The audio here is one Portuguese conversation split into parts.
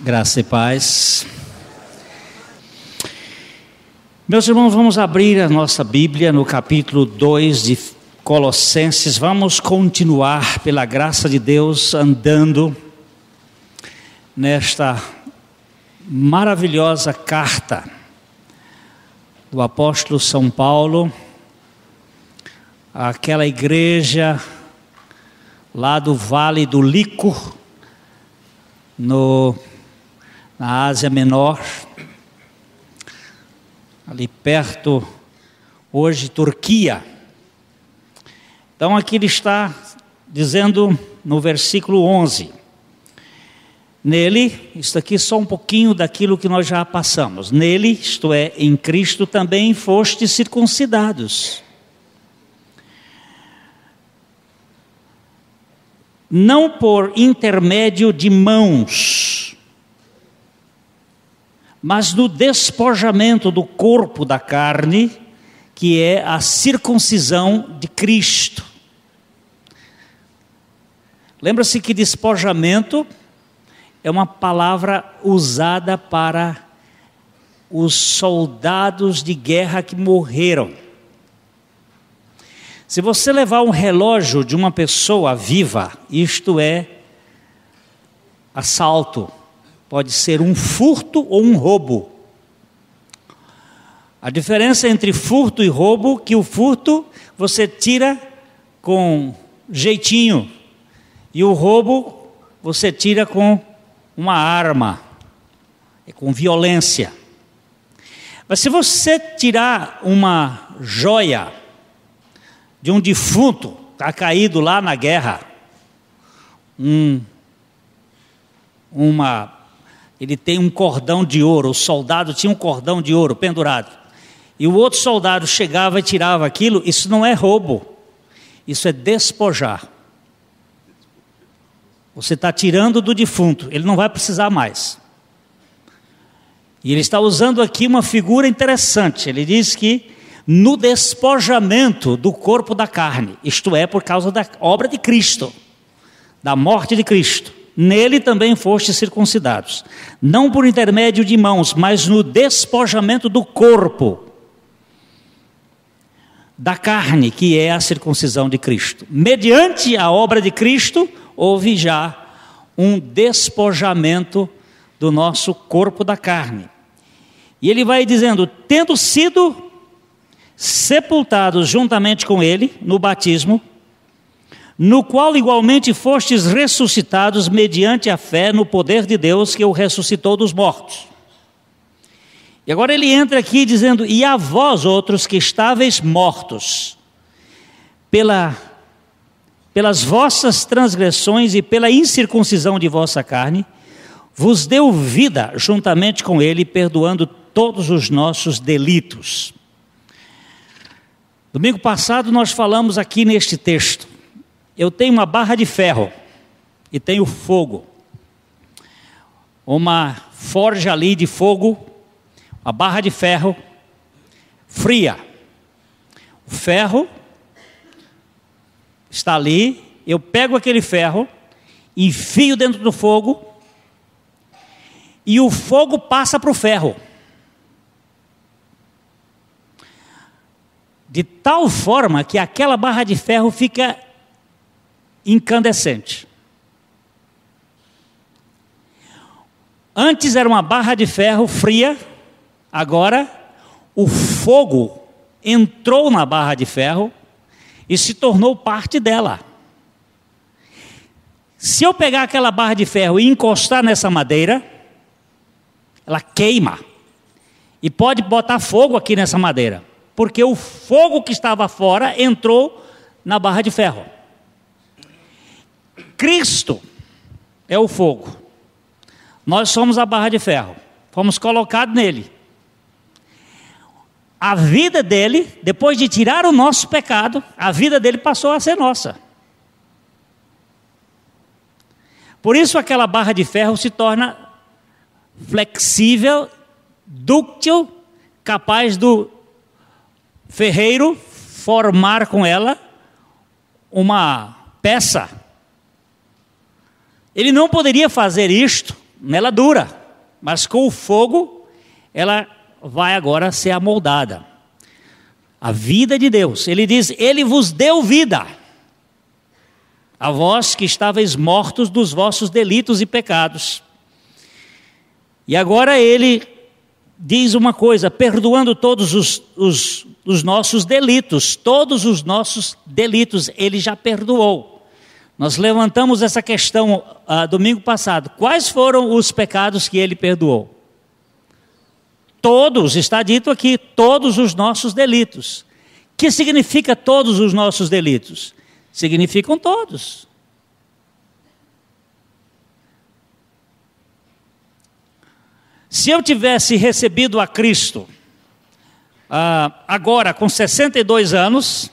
Graça e paz. Meus irmãos, vamos abrir a nossa Bíblia no capítulo 2 de Colossenses. Vamos continuar, pela graça de Deus, andando nesta maravilhosa carta do apóstolo São Paulo àquela igreja lá do Vale do Líquor, na Ásia Menor, ali perto, hoje, Turquia. Então aqui ele está dizendo no versículo 11, nele, isso aqui é só um pouquinho daquilo que nós já passamos, nele, isto é, em Cristo também fostes circuncidados, não por intermédio de mãos, mas no despojamento do corpo da carne, que é a circuncisão de Cristo. Lembra-se que despojamento é uma palavra usada para os soldados de guerra que morreram. Se você levar um relógio de uma pessoa viva, isto é assalto, pode ser um furto ou um roubo. A diferença entre furto e roubo, que o furto você tira com jeitinho, e o roubo você tira com uma arma, com violência. Mas se você tirar uma joia de um defunto, está caído lá na guerra, ele tem um cordão de ouro, o soldado tinha um cordão de ouro pendurado, e o outro soldado chegava e tirava aquilo, isso não é roubo, isso é despojar. Você está tirando do defunto, ele não vai precisar mais. E ele está usando aqui uma figura interessante, ele diz que no despojamento do corpo da carne, isto é, por causa da obra de Cristo, da morte de Cristo, nele também fostes circuncidados, não por intermédio de mãos, mas no despojamento do corpo, da carne, que é a circuncisão de Cristo. Mediante a obra de Cristo, houve já um despojamento do nosso corpo da carne. E ele vai dizendo, tendo sido sepultados juntamente com ele no batismo, no qual igualmente fostes ressuscitados mediante a fé no poder de Deus que o ressuscitou dos mortos. E agora ele entra aqui dizendo, e a vós outros que estáveis mortos, pelas vossas transgressões e pela incircuncisão de vossa carne, vos deu vida juntamente com ele, perdoando todos os nossos delitos. Domingo passado nós falamos aqui neste texto, eu tenho uma barra de ferro e tenho fogo, uma forja ali de fogo, uma barra de ferro fria, o ferro está ali, eu pego aquele ferro, enfio dentro do fogo e o fogo passa para o ferro, de tal forma que aquela barra de ferro fica incandescente. Antes era uma barra de ferro fria, agora o fogo entrou na barra de ferro e se tornou parte dela. Se eu pegar aquela barra de ferro e encostar nessa madeira, ela queima e pode botar fogo aqui nessa madeira, porque o fogo que estava fora entrou na barra de ferro. Cristo é o fogo, nós somos a barra de ferro, fomos colocados nele. A vida dele, depois de tirar o nosso pecado, a vida dele passou a ser nossa. Por isso aquela barra de ferro se torna flexível, dúctil, capaz do ferreiro formar com ela uma peça. Ele não poderia fazer isto ela dura, mas com o fogo ela vai agora ser amoldada. A vida de Deus, ele diz, ele vos deu vida, a vós que estáveis mortos dos vossos delitos e pecados. E agora ele diz uma coisa, perdoando todos os nossos delitos, todos os nossos delitos, ele já perdoou. Nós levantamos essa questão domingo passado. Quais foram os pecados que ele perdoou? Todos, está dito aqui, todos os nossos delitos. O que significa todos os nossos delitos? Significam todos. Se eu tivesse recebido a Cristo agora com 62 anos,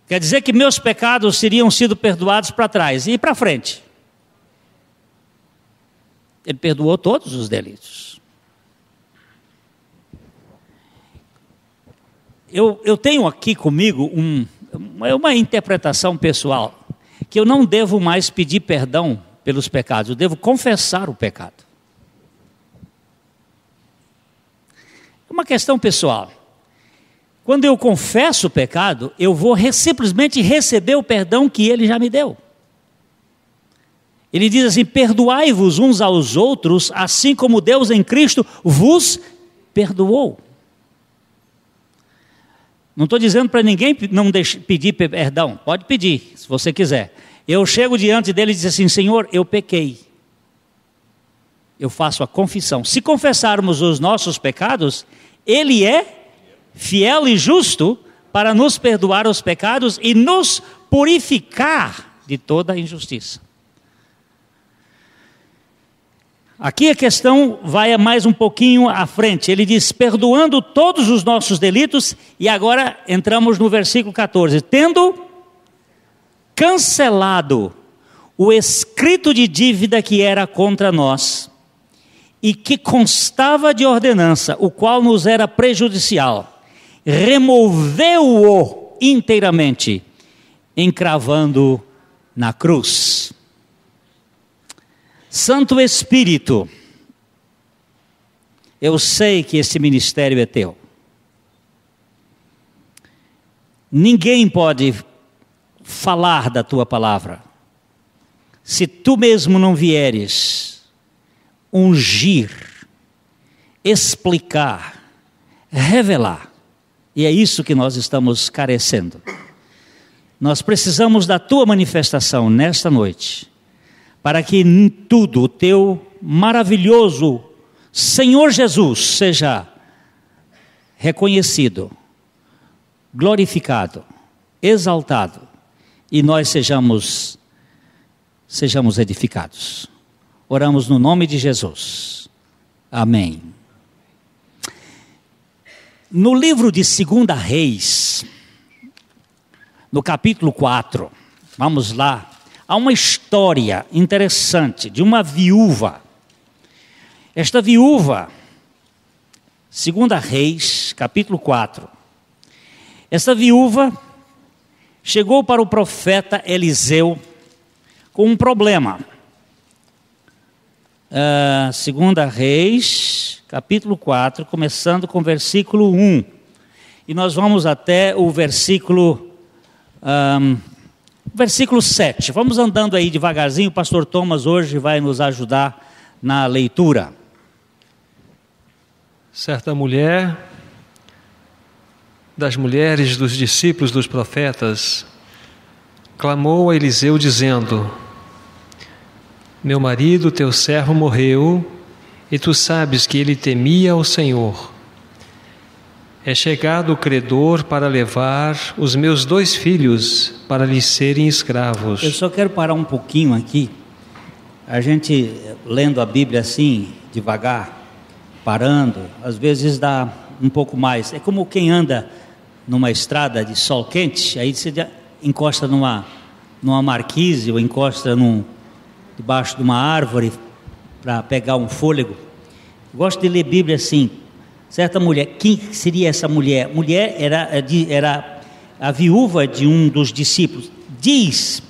quer dizer que meus pecados teriam sido perdoados para trás e para frente. Ele perdoou todos os delitos. Eu tenho aqui comigo uma interpretação pessoal, que eu não devo mais pedir perdão pelos pecados, eu devo confessar o pecado. É uma questão pessoal. Quando eu confesso o pecado, eu vou simplesmente receber o perdão que ele já me deu. Ele diz assim, perdoai-vos uns aos outros, assim como Deus em Cristo vos perdoou. Não estou dizendo para ninguém não pedir perdão, pode pedir, se você quiser. Eu chego diante dele e digo assim, Senhor, eu pequei. Eu faço a confissão. Se confessarmos os nossos pecados, ele é fiel e justo para nos perdoar os pecados e nos purificar de toda a injustiça. Aqui a questão vai mais um pouquinho à frente. Ele diz, perdoando todos os nossos delitos, e agora entramos no versículo 14. Tendo cancelado o escrito de dívida que era contra nós, e que constava de ordenança, o qual nos era prejudicial, removeu-o inteiramente, encravando na cruz. Santo Espírito, eu sei que esse ministério é teu. Ninguém pode falar da tua palavra, se tu mesmo não vieres ungir, explicar, revelar. E é isso que nós estamos carecendo. Nós precisamos da tua manifestação nesta noite, para que em tudo o teu maravilhoso Senhor Jesus seja reconhecido, glorificado, exaltado, e nós sejamos edificados. Oramos no nome de Jesus. Amém. No livro de 2 Reis, no capítulo 4, vamos lá, há uma história interessante de uma viúva. Esta viúva, 2 Reis, capítulo 4, esta viúva chegou para o profeta Eliseu com um problema. 2 Reis, capítulo 4, começando com o versículo 1. E nós vamos até o versículo 7. Vamos andando aí devagarzinho, o pastor Thomas hoje vai nos ajudar na leitura. Certa mulher, das mulheres dos discípulos dos profetas, clamou a Eliseu dizendo: meu marido, teu servo, morreu, e tu sabes que ele temia ao Senhor. É chegado o credor para levar os meus 2 filhos para lhes serem escravos. Eu só quero parar um pouquinho aqui. A gente lendo a Bíblia assim, devagar, parando, às vezes dá um pouco mais. É como quem anda numa estrada de sol quente, aí você encosta numa marquise ou encosta debaixo de uma árvore para pegar um fôlego. Gosto de ler Bíblia assim. Certa mulher, quem seria essa mulher? Mulher era a viúva de um dos discípulos. Diz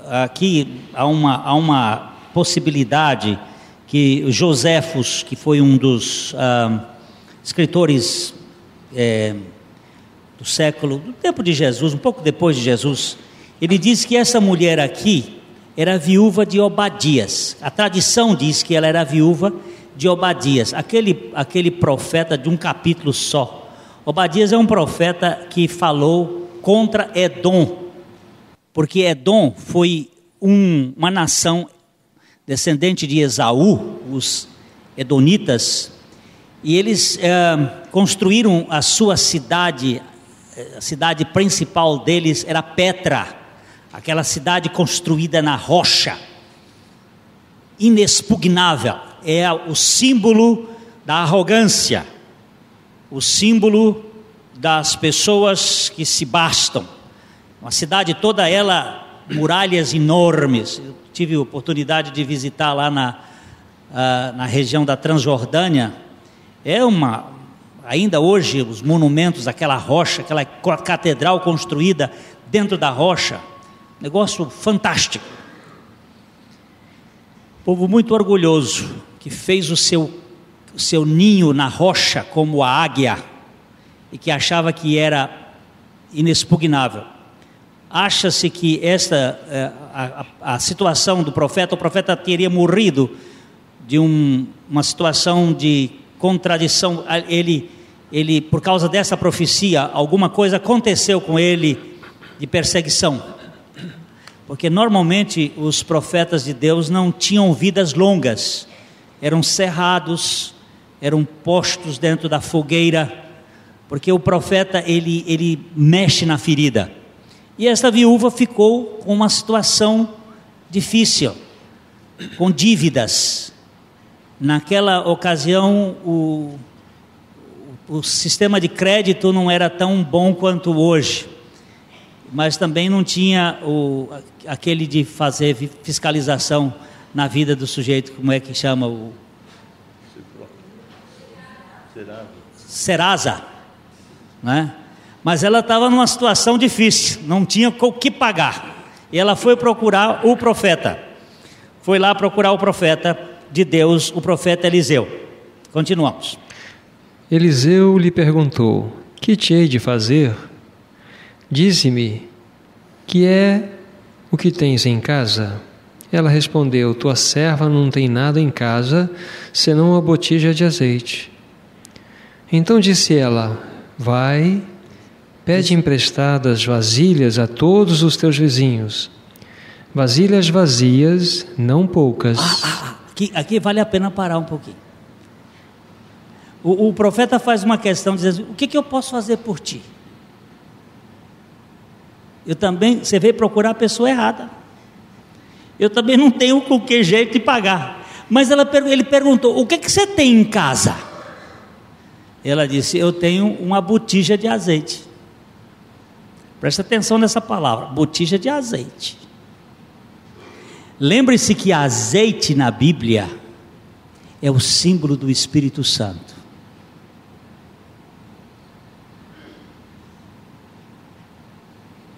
aqui há uma possibilidade que Joséfos, que foi um dos escritores do tempo de Jesus, um pouco depois de Jesus, ele diz que essa mulher aqui era viúva de Obadias. A tradição diz que ela era viúva de Obadias, aquele profeta de um capítulo só. Obadias é um profeta que falou contra Edom, porque Edom foi uma nação descendente de Esaú, os edonitas, e eles construíram a sua cidade. A cidade principal deles era Petra, aquela cidade construída na rocha, inexpugnável. É o símbolo da arrogância, o símbolo das pessoas que se bastam. Uma cidade toda ela, muralhas enormes. Eu tive a oportunidade de visitar lá na região da Transjordânia. Ainda hoje, os monumentos, aquela rocha, aquela catedral construída dentro da rocha, negócio fantástico. Povo muito orgulhoso, que fez o seu ninho na rocha como a águia, e que achava que era inexpugnável. Acha-se que a situação do profeta, o profeta teria morrido de uma situação de contradição. Ele, por causa dessa profecia, alguma coisa aconteceu com ele de perseguição, porque normalmente os profetas de Deus não tinham vidas longas, eram cerrados, eram postos dentro da fogueira, porque o profeta ele mexe na ferida. E esta viúva ficou com uma situação difícil, com dívidas. Naquela ocasião o sistema de crédito não era tão bom quanto hoje, mas também não tinha aquele de fazer fiscalização na vida do sujeito, como é que chama? Serasa, né? Mas ela estava numa situação difícil, não tinha o que pagar, e ela foi procurar o profeta, foi lá procurar o profeta de Deus, o profeta Eliseu. Continuamos. Eliseu lhe perguntou: que te hei de fazer? Dize-me, que é o que tens em casa? Ela respondeu: tua serva não tem nada em casa, senão uma botija de azeite. Então disse ela: vai, pede emprestadas vasilhas a todos os teus vizinhos, vasilhas vazias, não poucas. Aqui vale a pena parar um pouquinho. O profeta faz uma questão dizendo: o que eu posso fazer por ti? Você veio procurar a pessoa errada. Eu também não tenho com que jeito de pagar. Mas ele perguntou: o que você tem em casa? Ela disse: eu tenho uma botija de azeite. Presta atenção nessa palavra, botija de azeite. Lembre-se que azeite na Bíblia é o símbolo do Espírito Santo.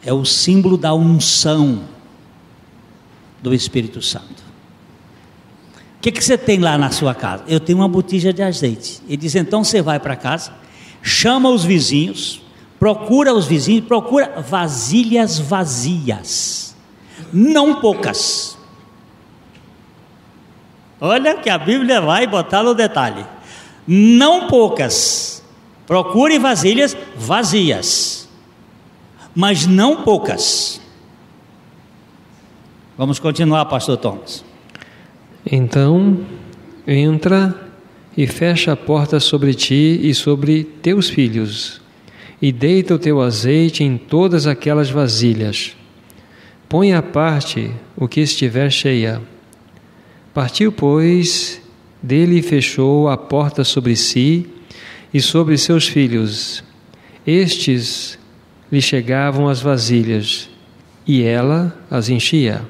É o símbolo da unção do Espírito Santo. O que você tem lá na sua casa? Eu tenho uma botija de azeite. Ele diz: então você vai para casa, chama os vizinhos, procura vasilhas vazias, não poucas. Olha que a Bíblia vai botar no detalhe. Não poucas. Procure vasilhas vazias, mas não poucas. Vamos continuar, pastor Thomas. Então, entra e fecha a porta sobre ti e sobre teus filhos, e deita o teu azeite em todas aquelas vasilhas. Põe à parte o que estiver cheia. Partiu, pois, dele fechou a porta sobre si e sobre seus filhos. Estes lhe chegavam as vasilhas, e ela as enchia.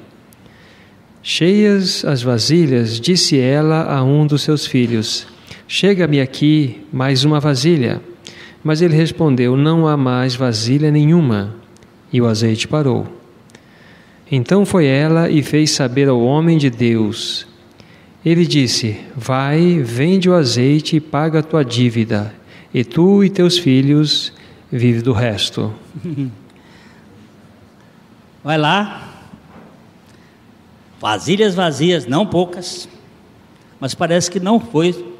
Cheias as vasilhas, disse ela a um dos seus filhos: chega-me aqui mais uma vasilha. Mas ele respondeu: não há mais vasilha nenhuma. E o azeite parou. Então foi ela e fez saber ao homem de Deus. Ele disse: vai, vende o azeite e paga a tua dívida, e tu e teus filhos vive do resto. Vai lá, vasilhas vazias, não poucas, mas parece que não foi.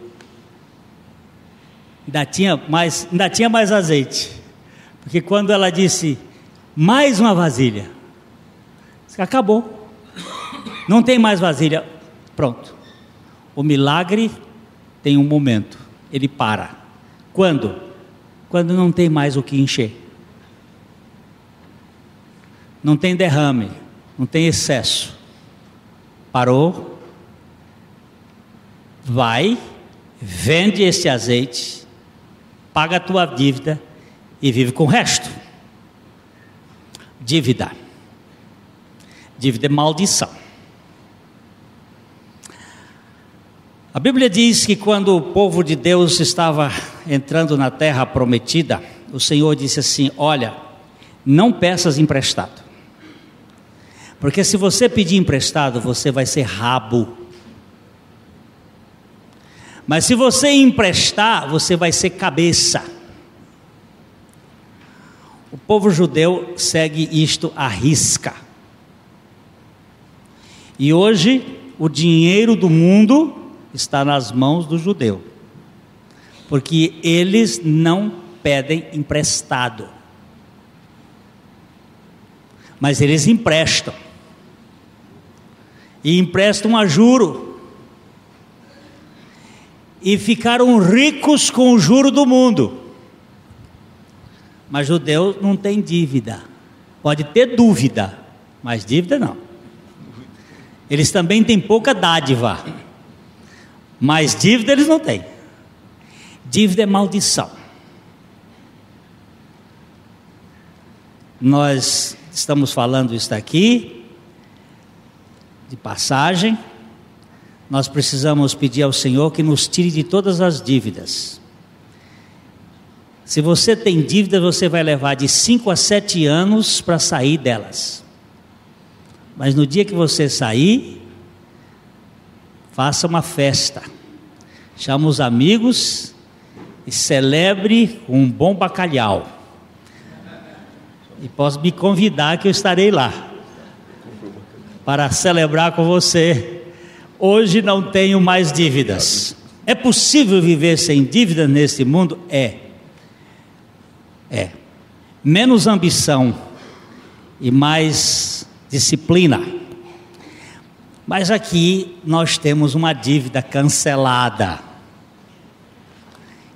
Ainda tinha mais azeite, porque quando ela disse mais uma vasilha, acabou, não tem mais vasilha, pronto. O milagre tem um momento, ele para. Quando? Quando não tem mais o que encher, não tem derrame, não tem excesso. Parou, vai, vende esse azeite, paga a tua dívida e vive com o resto. Dívida é maldição. A Bíblia diz que quando o povo de Deus estava entrando na terra prometida, o Senhor disse assim: olha, não peças emprestado, porque se você pedir emprestado, você vai ser rabo. Mas se você emprestar, você vai ser cabeça. O povo judeu segue isto à risca. E hoje, o dinheiro do mundo está nas mãos do judeu, porque eles não pedem emprestado, mas eles emprestam, e emprestam a juro, e ficaram ricos com o juro do mundo. Mas judeu não tem dívida, pode ter dúvida, mas dívida não. Eles também têm pouca dádiva, mas dívida eles não têm. Dívida é maldição. Nós estamos falando isso aqui de passagem. Nós precisamos pedir ao Senhor que nos tire de todas as dívidas. Se você tem dívida, você vai levar de 5 a 7 anos para sair delas. Mas no dia que você sair, faça uma festa, chame os amigos e celebre com um bom bacalhau. E posso me convidar que eu estarei lá para celebrar com você. Hoje não tenho mais dívidas. É possível viver sem dívida neste mundo? É. Menos ambição e mais disciplina. Mas aqui nós temos uma dívida cancelada.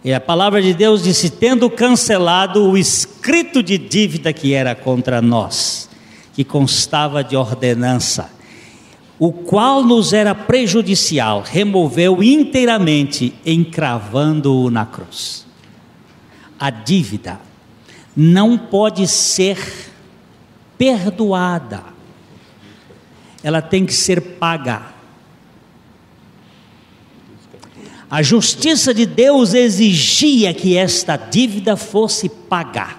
E a palavra de Deus disse: tendo cancelado o escrito de dívida que era contra nós, que constava de ordenança, o qual nos era prejudicial, removeu inteiramente, encravando-o na cruz. A dívida não pode ser perdoada, ela tem que ser paga. A justiça de Deus exigia que esta dívida fosse paga.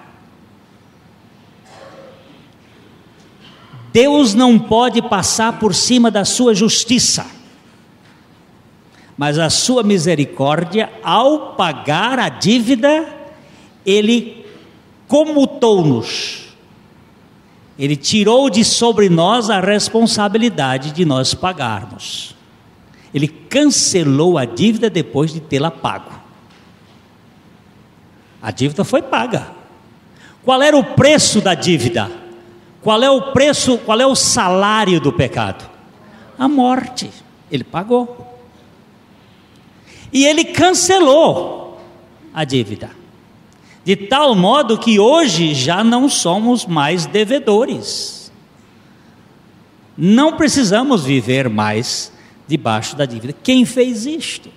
Deus não pode passar por cima da sua justiça, mas a sua misericórdia, ao pagar a dívida, Ele comutou-nos. Ele tirou de sobre nós a responsabilidade de nós pagarmos. Ele cancelou a dívida depois de tê-la pago. A dívida foi paga. Qual era o preço da dívida? Qual é o preço, qual é o salário do pecado? A morte. Ele pagou. E ele cancelou a dívida. De tal modo que hoje já não somos mais devedores. Não precisamos viver mais debaixo da dívida. Quem fez isto?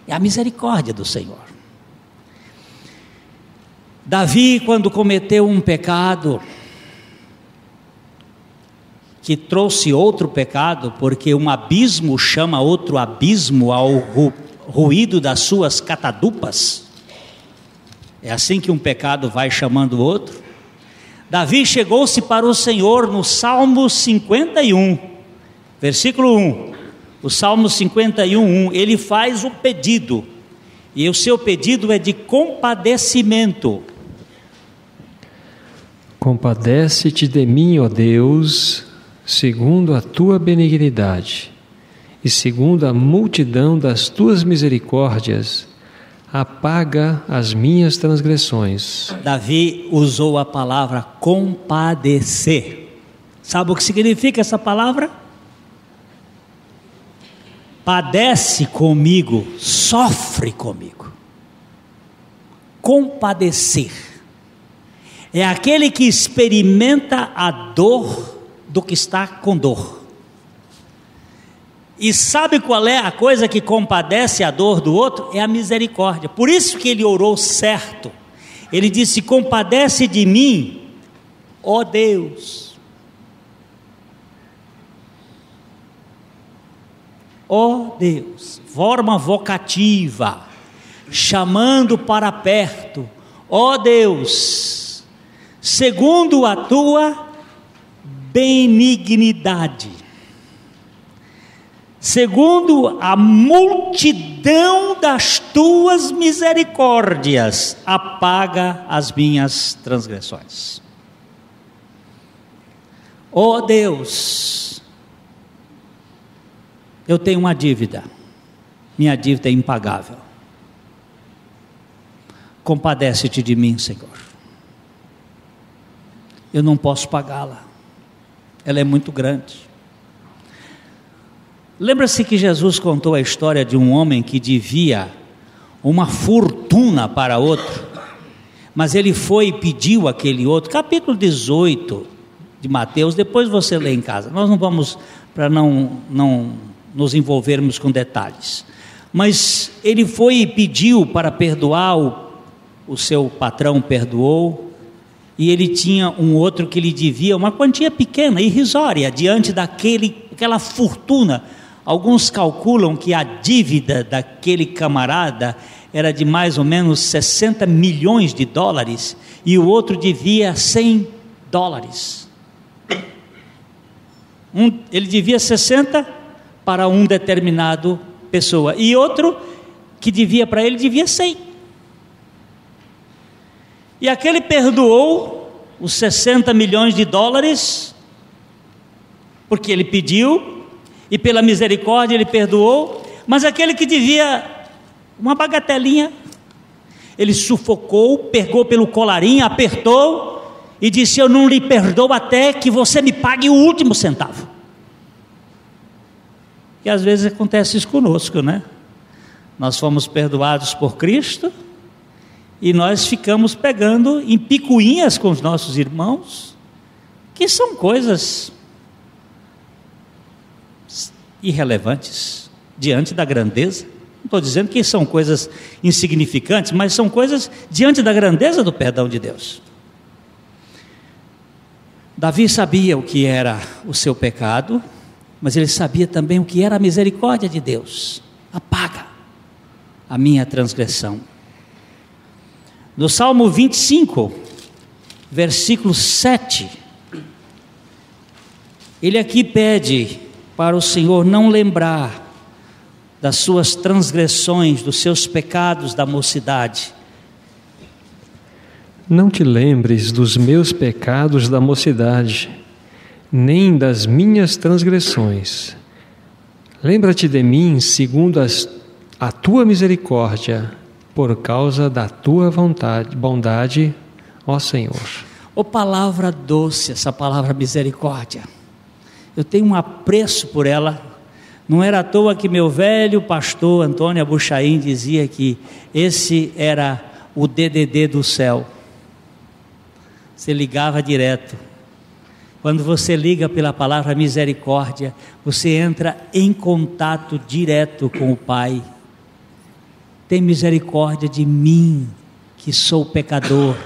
É a misericórdia do Senhor. Davi, quando cometeu um pecado, que trouxe outro pecado, porque um abismo chama outro abismo ao ruído das suas catadupas. É assim que um pecado vai chamando o outro. Davi chegou-se para o Senhor no Salmo 51, versículo 1. O Salmo 51, 1, ele faz um pedido, e o seu pedido é de compadecimento. Compadece-te de mim, ó Deus, segundo a tua benignidade, e segundo a multidão das tuas misericórdias, apaga as minhas transgressões. Davi usou a palavra compadecer. Sabe o que significa essa palavra? Padece comigo, sofre comigo. Compadecer é aquele que experimenta a dor do que está com dor. E sabe qual é a coisa que compadece a dor do outro? É a misericórdia. Por isso que ele orou certo. Ele disse: compadece de mim, ó Deus. Ó Deus. Forma vocativa, chamando para perto. Ó Deus, segundo a tua benignidade, segundo a multidão das tuas misericórdias, apaga as minhas transgressões. Ó Deus, eu tenho uma dívida, minha dívida é impagável. Compadece-te de mim, Senhor. Eu não posso pagá-la, ela é muito grande. Lembra-se que Jesus contou a história de um homem que devia uma fortuna para outro, mas ele foi e pediu aquele outro, capítulo 18 de Mateus, depois você lê em casa, nós não vamos, para não nos envolvermos com detalhes, mas ele foi e pediu para perdoar, o seu patrão perdoou, e ele tinha um outro que lhe devia uma quantia pequena, irrisória, diante daquela fortuna. Alguns calculam que a dívida daquele camarada era de mais ou menos 60 milhões de dólares, e o outro devia 100 dólares. Ele devia 60 para um determinado pessoa, e outro que devia para ele devia 100. E aquele perdoou os 60 milhões de dólares, porque ele pediu, e pela misericórdia ele perdoou, mas aquele que devia uma bagatelinha, ele sufocou, pegou pelo colarinho, apertou e disse: eu não lhe perdoo até que você me pague o último centavo. E às vezes acontece isso conosco, né? Nós fomos perdoados por Cristo e nós ficamos pegando em picuinhas com os nossos irmãos, que são coisas irrelevantes diante da grandeza. Não estou dizendo que são coisas insignificantes, mas são coisas diante da grandeza do perdão de Deus. Davi sabia o que era o seu pecado, mas ele sabia também o que era a misericórdia de Deus. Apaga a minha transgressão. No Salmo 25, versículo 7, ele aqui pede para o Senhor não lembrar das suas transgressões, dos seus pecados da mocidade. Não te lembres dos meus pecados da mocidade, nem das minhas transgressões. Lembra-te de mim segundo a tua misericórdia, por causa da tua bondade, ó Senhor. Ô palavra doce, essa palavra misericórdia. Eu tenho um apreço por ela. Não era à toa que meu velho pastor Antônio Abuchaim dizia que esse era o DDD do céu. Você ligava direto. Quando você liga pela palavra misericórdia, você entra em contato direto com o Pai. Tem misericórdia de mim, que sou pecador,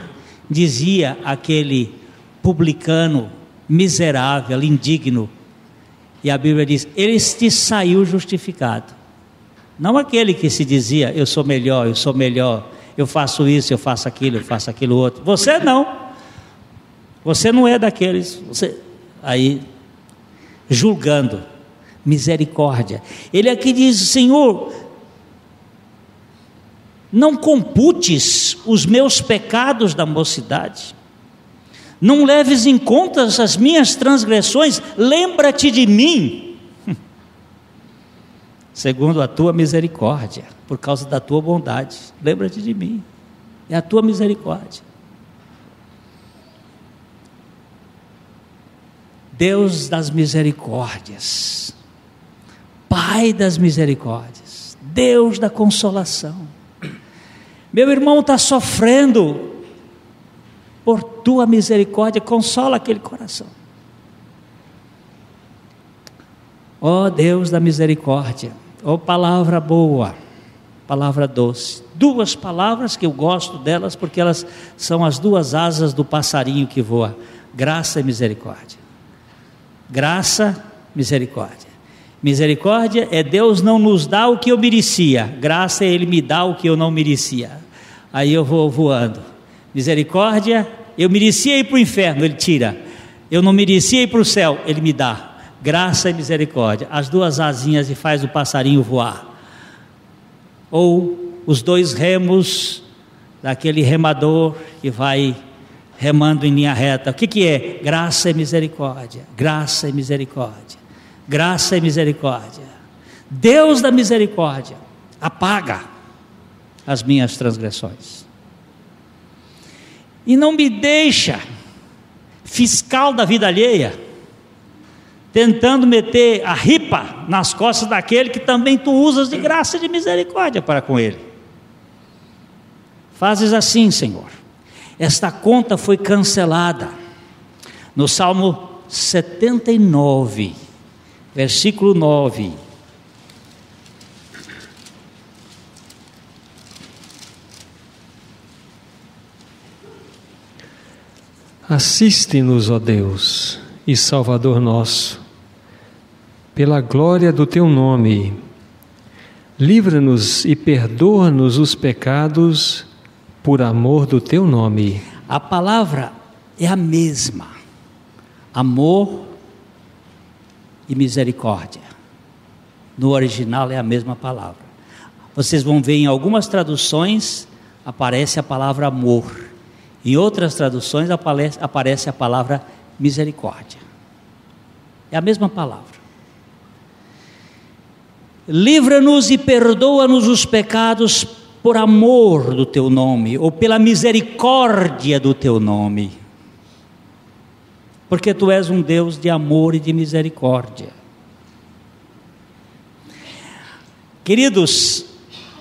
dizia aquele publicano miserável, indigno. E a Bíblia diz: este saiu justificado. Não aquele que se dizia: eu sou melhor, eu faço isso, eu faço aquilo outro. Você não. Você não é daqueles, aí julgando, misericórdia. Ele aqui diz: Senhor, não computes os meus pecados da mocidade, não leves em conta as minhas transgressões, lembra-te de mim, segundo a tua misericórdia, por causa da tua bondade, lembra-te de mim, é a tua misericórdia. Deus das misericórdias, Pai das misericórdias, Deus da consolação. Meu irmão está sofrendo, por tua misericórdia, consola aquele coração. Ó Deus da misericórdia, ó palavra boa, palavra doce. Duas palavras que eu gosto delas, porque elas são as duas asas do passarinho que voa: graça e misericórdia. Graça, misericórdia. Misericórdia é Deus não nos dá o que eu merecia, graça é Ele me dá o que eu não merecia, aí eu vou voando. Misericórdia, eu merecia ir para o inferno, Ele tira. Eu não merecia ir para o céu, Ele me dá. Graça e misericórdia, as duas asinhas e faz o passarinho voar. Ou os dois remos daquele remador que vai remando em linha reta. O que é? Graça e misericórdia, graça e misericórdia, graça e misericórdia. Deus da misericórdia, apaga as minhas transgressões, e não me deixa fiscal da vida alheia, tentando meter a ripa nas costas daquele que também tu usas de graça e de misericórdia para com ele. Fazes assim, Senhor. Esta conta foi cancelada. No Salmo 79, versículo 9. Assiste-nos, ó Deus e Salvador nosso, pela glória do Teu nome. Livra-nos e perdoa-nos os pecados, por amor do Teu nome. A palavra é a mesma: amor e misericórdia. No original é a mesma palavra. Vocês vão ver em algumas traduções aparece a palavra amor, em outras traduções aparece a palavra misericórdia. É a mesma palavra. Livra-nos e perdoa-nos os pecados por amor do Teu nome, ou pela misericórdia do Teu nome, porque Tu és um Deus de amor e de misericórdia. Queridos,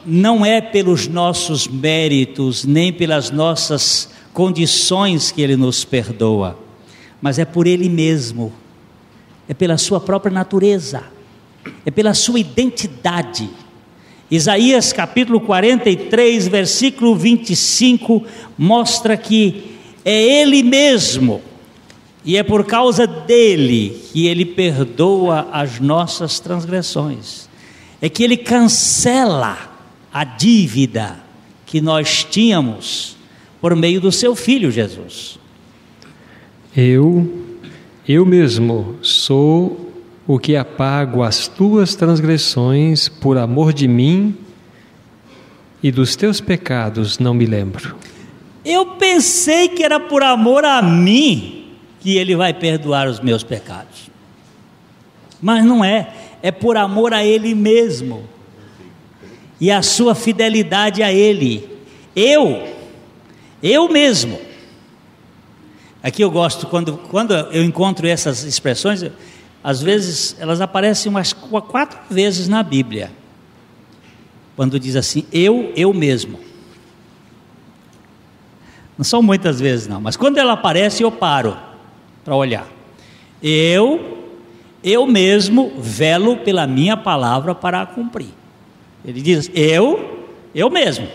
não é pelos nossos méritos, nem pelas nossas condições que Ele nos perdoa, mas é por Ele mesmo, é pela Sua própria natureza, é pela Sua identidade. Isaías capítulo 43, versículo 25, mostra que é Ele mesmo, e é por causa dEle que Ele perdoa as nossas transgressões, é que Ele cancela a dívida que nós tínhamos por meio do Seu Filho Jesus. Eu mesmo sou o que apago as tuas transgressões por amor de mim, e dos teus pecados não me lembro. Eu pensei que era por amor a mim que Ele vai perdoar os meus pecados, mas não é, é por amor a Ele mesmo, e a sua fidelidade a Ele. Eu mesmo. Aqui eu gosto, quando eu encontro essas expressões, às vezes elas aparecem umas 4 vezes na Bíblia, quando diz assim, eu mesmo. Não são muitas vezes não, mas quando ela aparece eu paro para olhar. Eu mesmo velo pela minha palavra para a cumprir. Ele diz, eu mesmo.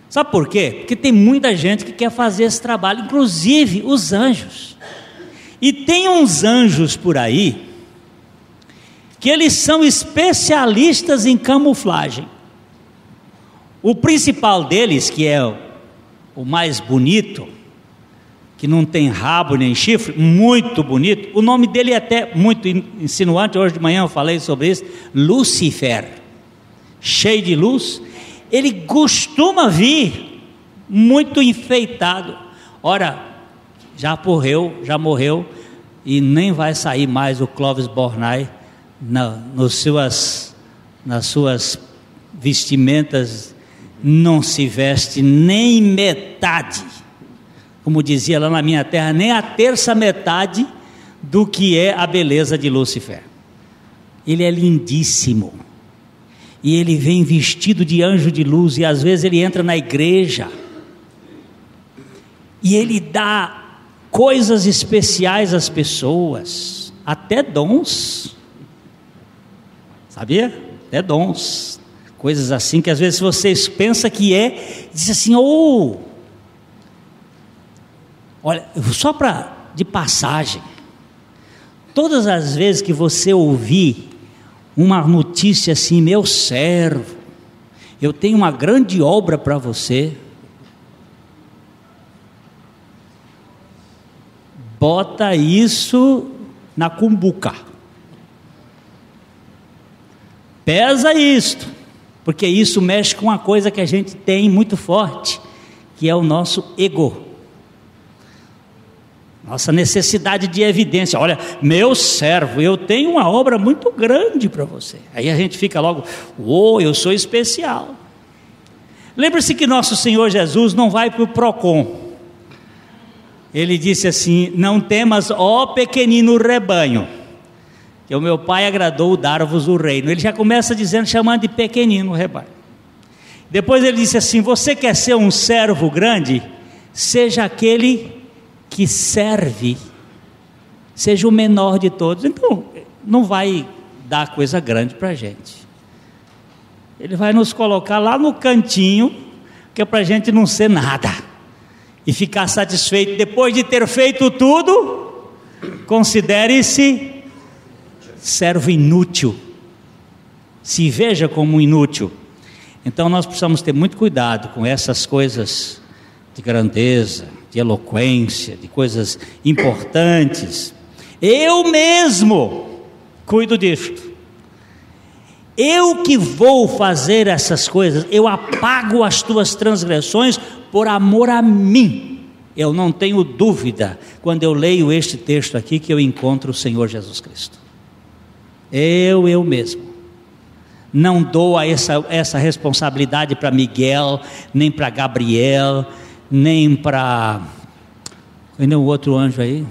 Sabe por quê? Porque tem muita gente que quer fazer esse trabalho, inclusive os anjos. E tem uns anjos por aí, que eles são especialistas em camuflagem. O principal deles, que é o mais bonito, que não tem rabo nem chifre, muito bonito. O nome dele é até muito insinuante. Hoje de manhã eu falei sobre isso. Lúcifer, cheio de luz. Ele costuma vir muito enfeitado. Ora, já morreu e nem vai sair mais o Clóvis Bornai nas suas vestimentas. Não se veste nem metade, como dizia lá na minha terra, nem a terça metade do que é a beleza de Lúcifer. Ele é lindíssimo, e ele vem vestido de anjo de luz, e às vezes ele entra na igreja, e ele dá coisas especiais às pessoas, até dons, sabia? Até dons, coisas assim que às vezes vocês pensam que diz assim, olha, só de passagem, todas as vezes que você ouvir uma notícia assim, meu servo, eu tenho uma grande obra para você, bota isso na cumbuca, pesa isto, porque isso mexe com uma coisa que a gente tem muito forte, que é o nosso ego, nossa necessidade de evidência. Olha, meu servo, eu tenho uma obra muito grande para você. Aí a gente fica logo, eu sou especial. Lembre-se que nosso Senhor Jesus não vai para o Procon. Ele disse assim, não temas, ó pequenino rebanho, que o meu Pai agradou dar-vos o reino. Ele já começa chamando de pequenino o rebanho. Depois ele disse assim, você quer ser um servo grande? Seja aquele que serve, seja o menor de todos. Então não vai dar coisa grande para a gente, ele vai nos colocar lá no cantinho, que é para a gente não ser nada, e ficar satisfeito. Depois de ter feito tudo, considere-se servo inútil, se veja como inútil. Então nós precisamos ter muito cuidado com essas coisas de grandeza, de eloquência, de coisas importantes. Eu mesmo cuido disto, eu que vou fazer essas coisas, eu apago as tuas transgressões por amor a mim. Eu não tenho dúvida, quando eu leio este texto aqui, que eu encontro o Senhor Jesus Cristo. Eu mesmo não dou essa responsabilidade para Miguel, nem para Gabriel, nem para o outro anjo aí,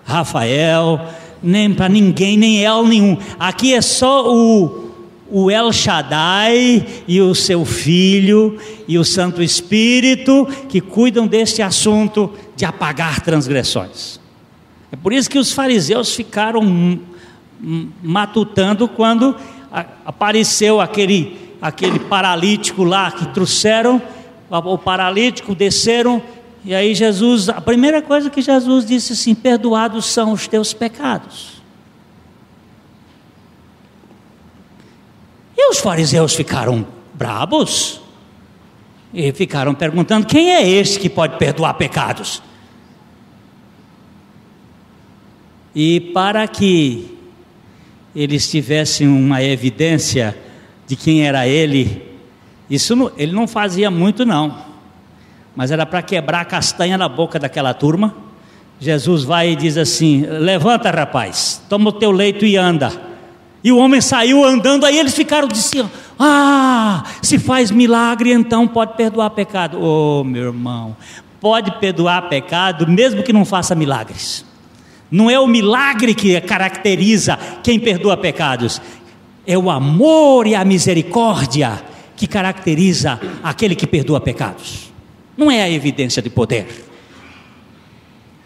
Rafael, nem para ninguém, nem El nenhum. Aqui é só o El Shaddai e o seu filho e o Santo Espírito que cuidam deste assunto de apagar transgressões. É por isso que os fariseus ficaram matutando quando apareceu aquele paralítico lá, que trouxeram o paralítico, desceram, e aí Jesus, a primeira coisa que Jesus disse assim, perdoados são os teus pecados. E os fariseus ficaram bravos, e ficaram perguntando, quem é esse que pode perdoar pecados? E para que eles tivessem uma evidência de quem era ele, ele não fazia muito não, mas era para quebrar a castanha na boca daquela turma. Jesus vai e diz assim, levanta rapaz, toma o teu leito e anda. E o homem saiu andando, aí eles ficaram dizendo, se faz milagre então pode perdoar pecado. Meu irmão, pode perdoar pecado mesmo que não faça milagres. Não é o milagre que caracteriza quem perdoa pecados, é o amor e a misericórdia que caracteriza aquele que perdoa pecados. Não é a evidência de poder,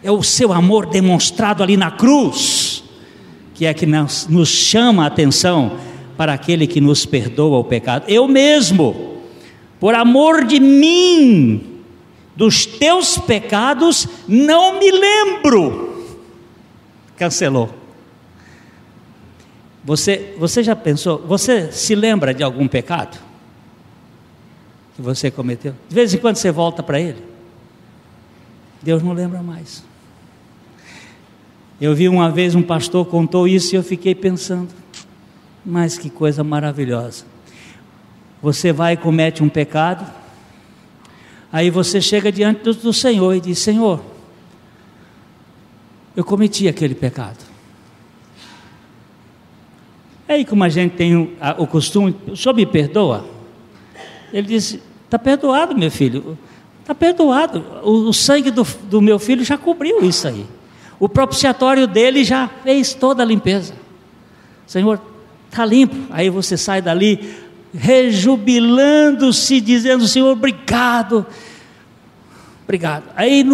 é o seu amor demonstrado ali na cruz, que é que nos chama a atenção para aquele que nos perdoa o pecado. Eu mesmo, por amor de mim, dos teus pecados, não me lembro. Cancelou. Você já pensou, você se lembra de algum pecado que você cometeu? De vez em quando você volta para ele. Deus não lembra mais. Eu vi uma vez um pastor contou isso e eu fiquei pensando, mas que coisa maravilhosa. Você vai e comete um pecado, aí você chega diante do Senhor e diz: Senhor, eu cometi aquele pecado. Aí como a gente tem o costume, o Senhor me perdoa? Ele disse: está perdoado, meu filho, está perdoado, o sangue do meu filho já cobriu isso aí, o propiciatório dele já fez toda a limpeza. Senhor, está limpo. Aí você sai dali rejubilando-se, dizendo: Senhor, obrigado, obrigado. Aí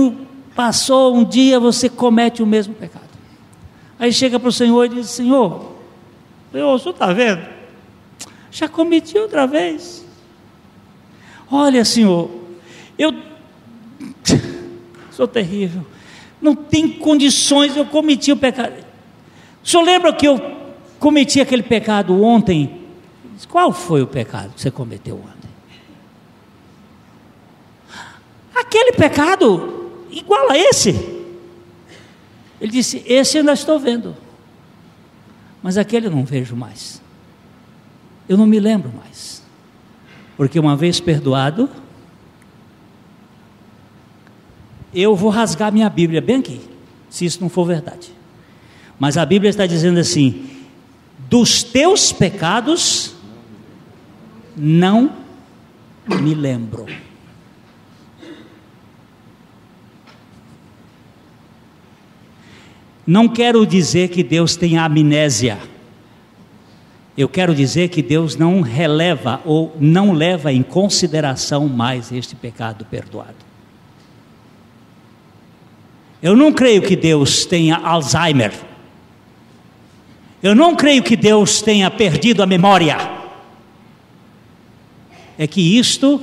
passou um dia, você comete o mesmo pecado. Aí chega para o Senhor e diz: Senhor, o senhor está vendo? Já cometi outra vez. Olha, Senhor, eu sou terrível, não tem condições, eu cometi o pecado. O senhor lembra que eu cometi aquele pecado ontem? Qual foi o pecado que você cometeu ontem? Aquele pecado igual a esse. Ele disse: esse eu ainda estou vendo, mas aquele eu não vejo mais, eu não me lembro mais, porque uma vez perdoado, eu vou rasgar minha Bíblia bem aqui, se isso não for verdade. Mas a Bíblia está dizendo assim: dos teus pecados não me lembro. Não quero dizer que Deus tem amnésia. Eu quero dizer que Deus não releva ou não leva em consideração mais este pecado perdoado. Eu não creio que Deus tenha Alzheimer. Eu não creio que Deus tenha perdido a memória. É que isto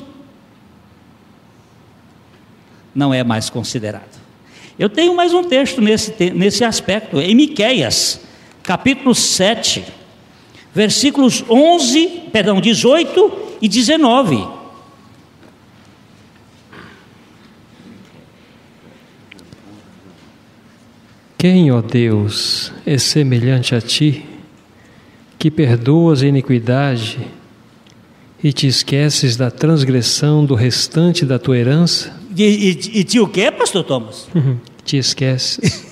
não é mais considerado. Eu tenho mais um texto nesse aspecto, em Miqueias, capítulo 7, versículos 18 e 19. Quem, ó Deus, é semelhante a ti, que perdoas a iniquidade e te esqueces da transgressão do restante da tua herança? E te o quê, pastor Thomas? Te esqueces.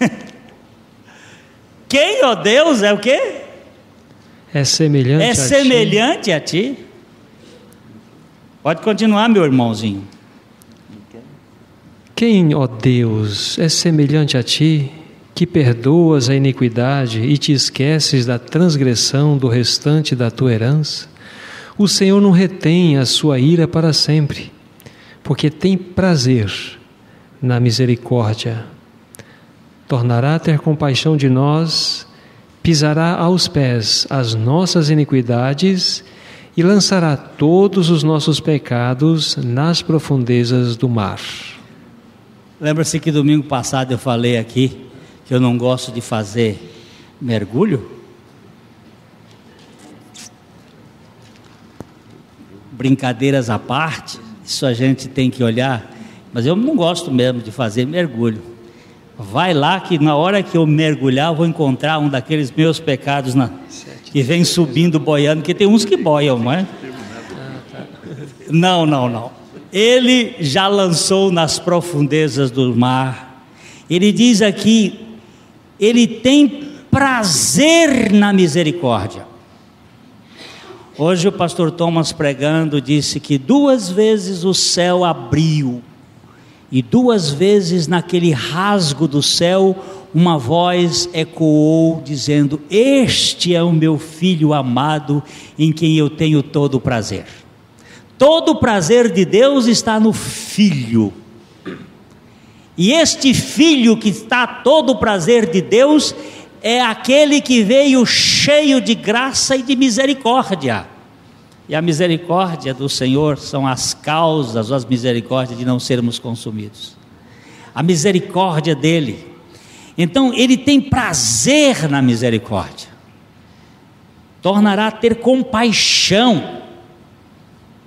Quem, ó Deus, é o quê? É semelhante a ti. É semelhante a ti. Pode continuar, meu irmãozinho. Quem, ó Deus, é semelhante a ti, que perdoas a iniquidade e te esqueces da transgressão do restante da tua herança? O Senhor não retém a sua ira para sempre, porque tem prazer na misericórdia. Tornará a ter compaixão de nós, pisará aos pés as nossas iniquidades e lançará todos os nossos pecados nas profundezas do mar. Lembra-se que domingo passado eu falei aqui que eu não gosto de fazer mergulho? Brincadeiras à parte, isso a gente tem que olhar, mas eu não gosto mesmo de fazer mergulho. Vai lá que na hora que eu mergulhar eu vou encontrar um daqueles meus pecados que vem subindo, boiando, que tem uns que boiam, não é? Não. Ele já lançou nas profundezas do mar. Ele diz aqui, ele tem prazer na misericórdia. Hoje o pastor Thomas pregando disse que 2 vezes o céu abriu e 2 vezes naquele rasgo do céu uma voz ecoou dizendo: este é o meu filho amado em quem eu tenho todo o prazer. Todo o prazer de Deus está no Filho. E este Filho que está todo o prazer de Deus é aquele que veio cheio de graça e de misericórdia. E a misericórdia do Senhor são as causas, as misericórdias de não sermos consumidos. A misericórdia dele. Então ele tem prazer na misericórdia. Tornará a ter compaixão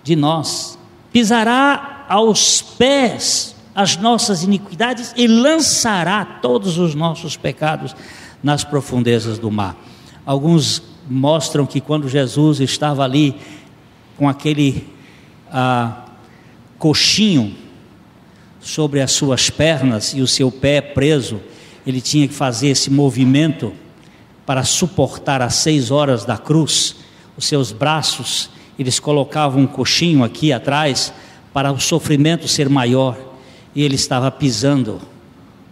de nós. Pisará aos pés as nossas iniquidades e lançará todos os nossos pecados nas profundezas do mar. Alguns mostram que quando Jesus estava ali com aquele coxinho sobre as suas pernas e o seu pé preso, ele tinha que fazer esse movimento para suportar as 6 horas da cruz. Os seus braços, eles colocavam um coxinho aqui atrás para o sofrimento ser maior, e ele estava pisando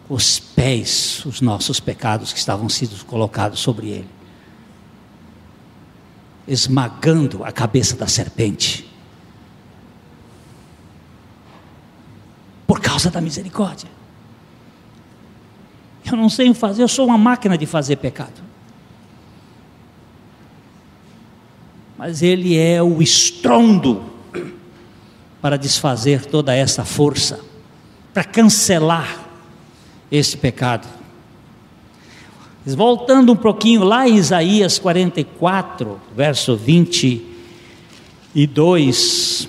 os pés, os nossos pecados que estavam sendo colocados sobre ele, esmagando a cabeça da serpente, por causa da misericórdia. Eu não sei o fazer, eu sou uma máquina de fazer pecado, mas ele é o estrondo para desfazer toda essa força, para cancelar esse pecado. Voltando um pouquinho lá em Isaías 44, verso 22,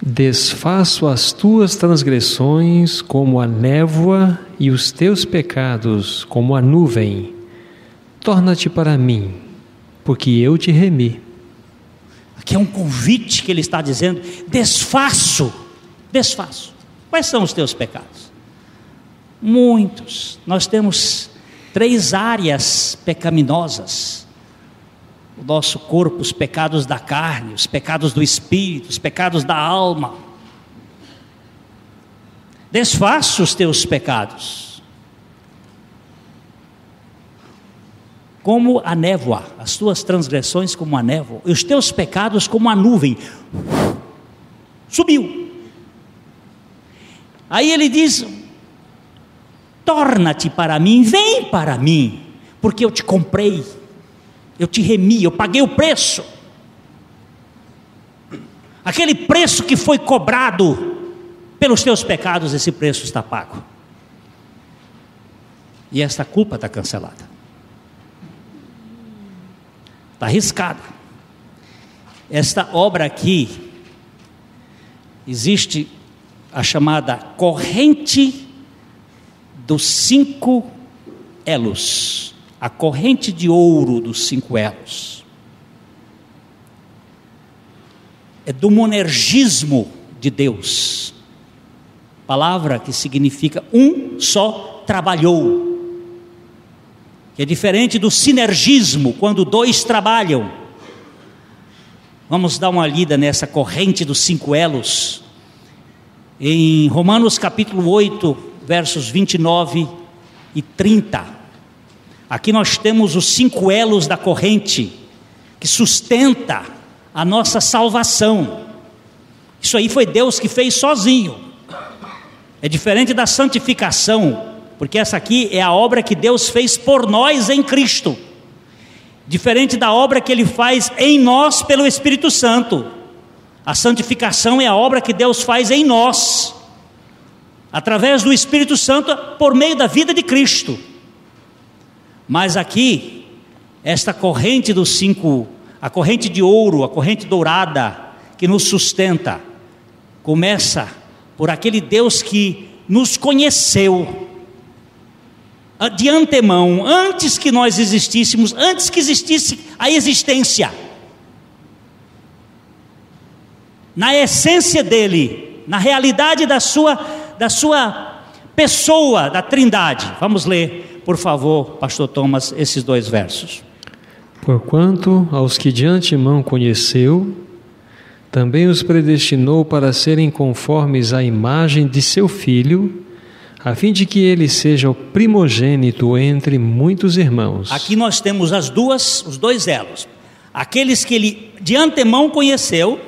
desfaço as tuas transgressões como a névoa e os teus pecados como a nuvem. Torna-te para mim, porque eu te remi. Aqui é um convite que ele está dizendo: desfaço. Quais são os teus pecados? Muitos. Nós temos 3 áreas pecaminosas: o nosso corpo, os pecados da carne, os pecados do espírito, os pecados da alma. Desfaça os teus pecados como a névoa, as tuas transgressões como a névoa, e os teus pecados como a nuvem. Subiu. Aí ele diz: torna-te para mim, vem para mim, porque eu te comprei, eu te remi, eu paguei o preço. Aquele preço que foi cobrado pelos teus pecados, esse preço está pago. E esta culpa está cancelada. Está arriscada. Esta obra aqui, existe a chamada corrente dos 5 elos, a corrente de ouro dos 5 elos, é do monergismo de Deus, palavra que significa um só trabalhou, que é diferente do sinergismo, quando 2 trabalham. Vamos dar uma lida nessa corrente dos 5 elos, em Romanos capítulo 8, versos 29 e 30, aqui nós temos os 5 elos da corrente, que sustenta a nossa salvação. Isso aí foi Deus que fez sozinho, é diferente da santificação, porque essa aqui é a obra que Deus fez por nós em Cristo, diferente da obra que Ele faz em nós pelo Espírito Santo. A santificação é a obra que Deus faz em nós, através do Espírito Santo, por meio da vida de Cristo. Mas aqui, esta corrente dos 5, a corrente de ouro, a corrente dourada, que nos sustenta, começa por aquele Deus que nos conheceu de antemão, antes que nós existíssemos, antes que existisse a existência. Na essência dele, na realidade da sua pessoa, da Trindade. Vamos ler, por favor, pastor Thomas, esses 2 versos. Porquanto aos que de antemão conheceu, também os predestinou para serem conformes à imagem de seu Filho, a fim de que ele seja o primogênito entre muitos irmãos. Aqui nós temos os 2 elos. Aqueles que ele de antemão conheceu,